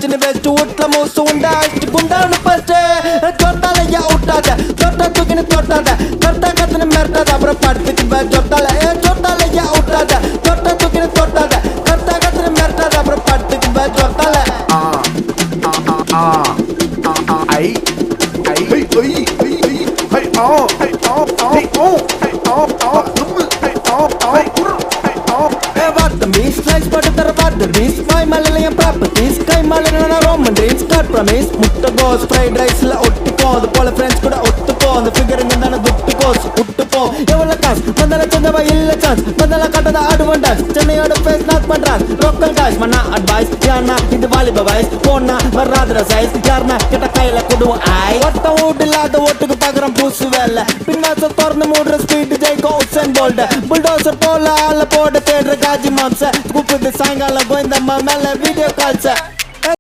ஆச்சுன்னு வெஸ்ட் வீட்டுல மூசு உண்டா அடிச்சு குண்டான்னு பஸ்ட் சொட்டாலையா விட்டாத சொட்டா தூக்கின்னு தொட்டாத கரெக்டா கத்துன்னு மிரட்டாத அப்புறம் படுத்துக்கு சொட்டால சொட்டாலையா விட்டாத சொட்டா தூக்கின்னு தொட்டாத கரெக்டா கத்துன்னு மிரட்டாத அப்புறம் படுத்துக்கு சொட்டால முட்டைகோஸ் ஃப்ரைட் ரைஸ்ல ஒட்டிப்போ அது போல ஃப்ரெண்ட்ஸ் கூட ஒத்துப்போ அந்த ஃபிகருங்க தானே துட்டுக்கோஸ் விட்டுப்போ எவ்வளவு காசு வந்தால சொந்தவா இல்ல சான்ஸ் வந்தால கட்டத அட்வான்டேஜ் சென்னையோட ஃபேஸ் நாட் பண்றான் லோக்கல் காய்ஸ் மண்ணா அட்வைஸ் யாருனா இது வாலிப வயசு போனா வராதுற சைஸ் யாருனா கிட்ட கையில கொடுவோம் ஆய் ஒட்ட வீட்டு இல்லாத ஓட்டுக்கு பாக்குறோம் பூசு வேலை பின்வாசல் திறந்து மூடுற ஸ்பீட் ஜெய்கோ உசன் போல்ட புல்டோசர் போல ஆள போட்டு தேடுற காஜி மாம்ச கூப்பிட்டு சாயங்காலம் கோயந்தம்மா மேல வீடியோ கால்ஸ